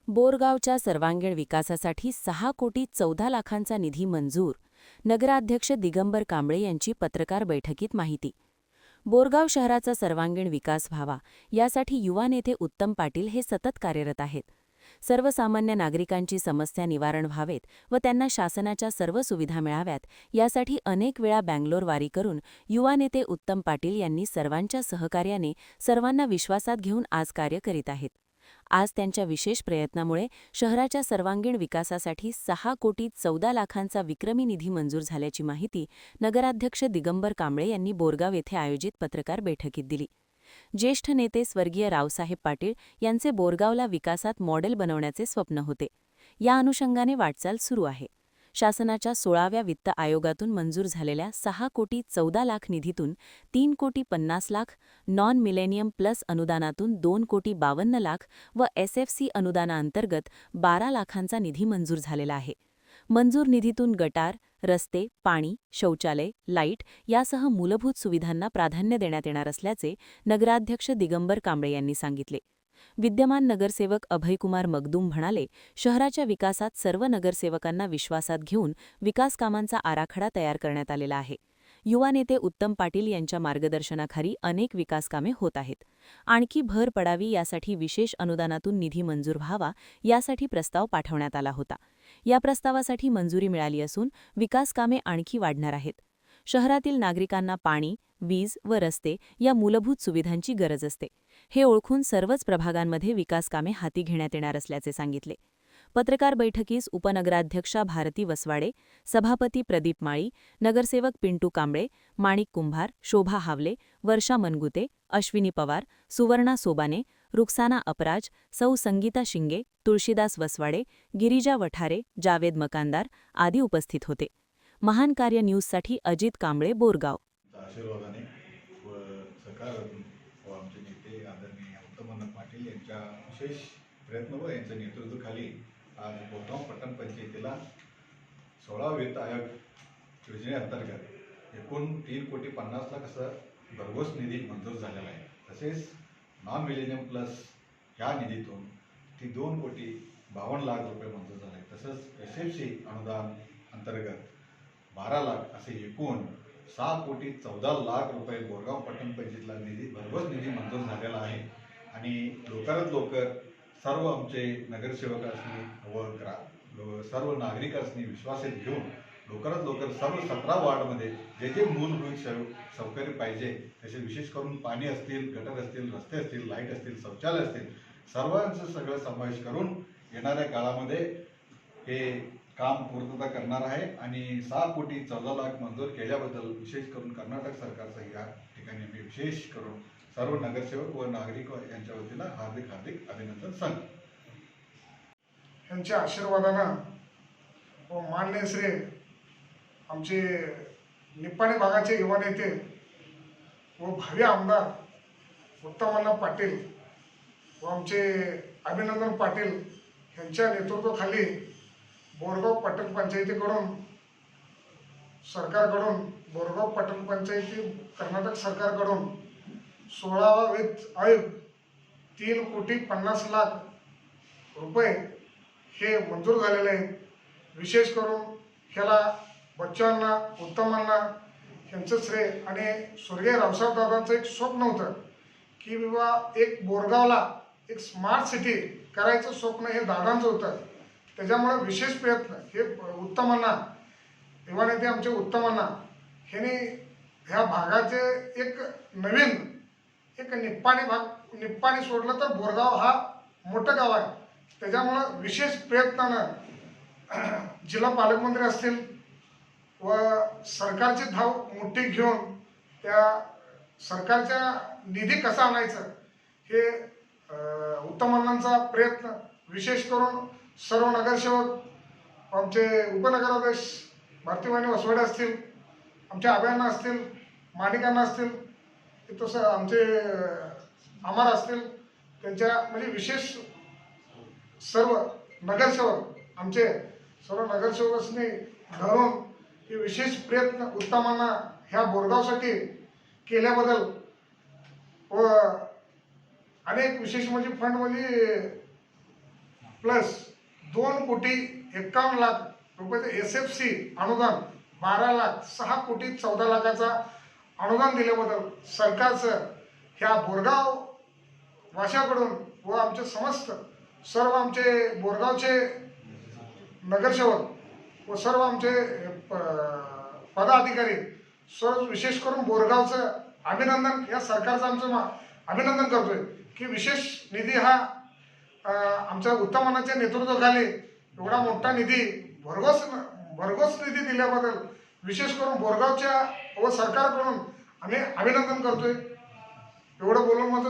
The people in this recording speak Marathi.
बोरगावच्या सर्वांगीण विकासासाठी 6,14,00,000चा निधी मंजूर. नगराध्यक्ष दिगंबर कांबळे यांची पत्रकार बैठकीत माहिती. बोरगाव शहराचा सर्वांगीण विकास व्हावा यासाठी युवा नेते उत्तम पाटील हे सतत कार्यरत आहेत. सर्वसामान्य नागरिकांची समस्या निवारण व्हावेत व त्यांना शासनाच्या सर्व सुविधा मिळाव्यात यासाठी अनेक वेळा बँगलोर वारी करून युवा नेते उत्तम पाटील यांनी सर्वांच्या सहकार्याने सर्वांना विश्वासात घेऊन आज कार्य करीत आहेत. आज त्यांच्या विशेष प्रयत्नामुळे शहराच्या सर्वांगीण विकासासाठी 6,14,00,000चा विक्रमी निधी मंजूर झाल्याची माहिती नगराध्यक्ष दिगंबर कांबळे यांनी बोरगाव येथे आयोजित पत्रकार बैठकीत दिली. ज्येष्ठ नेते स्वर्गीय रावसाहेब पाटील यांचे बोरगावला विकासात मॉडेल बनवण्याचे स्वप्न होते. या अनुषंगाने वाटचाल सुरू आहे. शासनाच्या 16व्या वित्त आयोगातून मंजूर झालेल्या 6,14,00,000 निधीतून 3,50,00,000, नॉन मिलेनियम प्लस अनुदानातून 2,52,00,000 व एसएफसी अनुदानाअंतर्गत 12 लाखांचा निधी मंजूर झालेला आहे. मंजूर निधीतून गटार, रस्ते, पाणी, शौचालय, लाईट यासह मूलभूत सुविधांना प्राधान्य देण्यात येणार असल्याचे नगराध्यक्ष दिगंबर कांबळे यांनी सांगितले. विद्यमान नगरसेवक अभयकुमार मगदूम म्हणाले, शहराच्या विकासात सर्व नगरसेवकांना विश्वासात घेऊन विकास कामांचा आराखडा तयार करण्यात आलेला आहे. युवा नेते उत्तम पाटील यांच्या मार्गदर्शनाखाली अनेक विकासकामे होत आहेत. आणखी भर पडावी यासाठी विशेष अनुदानातून निधी मंजूर व्हावा यासाठी प्रस्ताव पाठवण्यात आला होता. या प्रस्तावासाठी मंजुरी मिळाली असून विकास कामे आणखी वाढणार आहेत. शहरातील नागरिकांना पाणी, वीज व रस्ते या मूलभूत सुविधांची गरज असते. हे ओळखून सर्वच प्रभागांमध्ये विकासकामे हाती घेण्यात येणार असल्याचे सांगितले. पत्रकार बैठकीस उपनगराध्यक्षा भारती वसवाडे, सभापती प्रदीप माळी, नगरसेवक पिंटू कांबळे, माणिक कुंभार, शोभा हावले, वर्षा मनगुते, अश्विनी पवार, सुवर्णा सोबाने, रुक्साना अपराज, सौ संगीता शिंगे, तुळशीदास वसवाडे, गिरिजा वठारे, जावेद मकानदार आदी उपस्थित होते. महान कार्य न्यूजसाठी अजित कांबळे, बोरगाव. आशीर्वादाने व सकारात्मक व आमचे नेते आदरणीय उत्तम पाटील यांच्या विशेष प्रयत्न व यांच्या नेतृत्वाखाली आज बोरगाव पट्टण पंचायतीला 16 वित्त आयोग योजनेअंतर्गत एकूण 3,50,00,000 असं भरघोस निधी मंजूर झालेला आहे. तसेच नॉन मिलेनियम प्लस ह्या निधीतून 2,52,00,000 रुपये मंजूर झाले आहे. तसंच एसएफसी अनुदान अंतर्गत 12 लाख असे एकूण 6,14,00,000 रुपये बोरगाव पट्टण पंचायतीला भरघोस निधी मंजूर झालेला आहे. आणि लवकरात लवकर सर्व आमचे नगरसेवक असणे व सर्व नागरिकांनी विश्वासात घेऊन लवकरात लवकर सर्व 17 वार्डमध्ये जे जे मूलभूत सौकर्य पाहिजे तसे विशेष करून पाणी असतील, गटर असतील, रस्ते असतील, लाईट असतील, शौचालय असतील, सर्वांचं सगळं समावेश करून येणाऱ्या काळामध्ये हे काम पूर्तता करणार आहे. आणि 6,14,00,000 मंजूर केल्याबद्दल विशेष करून कर्नाटक सरकारचं या ठिकाणी मी विशेष करून सर्व नगरसेवक व नागरिक यांच्या वतीनं हार्दिक हार्दिक अभिनंदन सांगतो. यांच्या आशीर्वादानं व मान्य श्री आमचे निप्पाणी भागाचे युवा नेते व भावी आमदार उत्तम पाटील व आमचे अभिनंदन पाटील यांच्या नेतृत्वाखाली बोरगाव पट्टण पंचायतीकडून सरकारकडून बोरगाव पट्टण पंचायती कर्नाटक सरकारकडून 16वा वित्त आयोग 3,50,00,000 रुपये हे मंजूर झालेले आहेत. विशेष करून ह्याला बच्चांना, उत्तमांना यांचं श्रेय आणि स्वर्गीय रावसाहेब दादांचं एक स्वप्न होतं की बाबा एक बोरगावला एक स्मार्ट सिटी करायचं स्वप्न हे दादांचं होतं. त्याच्यामुळे विशेष प्रयत्न हे उत्तमांना, युवा नेते आमचे उत्तमांना ह्याने ह्या भागाचे एक नवीन एक निप्पाणी सोडलं तर बोरगाव हा मोठं गाव आहे. त्याच्यामुळं विशेष प्रयत्नानं जिल्हा पालकमंत्री असतील व सरकारची धाव मोठी घेऊन त्या सरकारच्या निधी कसा आणायचं हे उत्तमांचा प्रयत्न. विशेष करून सर्व नगरसेवक आमचे उपनगराध्यक्ष भारतीवाणी वसवाडे असतील, आमच्या अभयांना असतील, माणिकांना असतील, तसं आमचे आमार असतील, त्यांच्या म्हणजे विशेष सर्व नगरसेवक आमचे सर्व नगरसेवकांनी धरून हे विशेष प्रयत्न उत्तमांना ह्या बोरगावसाठी केल्याबद्दल व अनेक विशेष म्हणजे फंड म्हणजे प्लस 2,51,00,000 रुपयाचे SFC अनुदान, 12,06,14,00,000 अनुदान दिल्याबद्दल सरकारचं ह्या बोरगाव वाशाकडून व आमचे समस्त सर्व आमचे बोरगावचे नगरसेवक व सर्व आमचे पदाधिकारी सर्व विशेष करून बोरगावचं अभिनंदन, या सरकारचं आमचं अभिनंदन करतोय की विशेष निधी हा आमच्या उत्तमनाच्या नेतृत्वाखाली एवढा मोठा निधी भरघोस निधी दिल्याबद्दल विशेष करून बोरगावच्या व सरकारकडून आम्ही अभिनंदन करतोय. एवढं बोलून माझं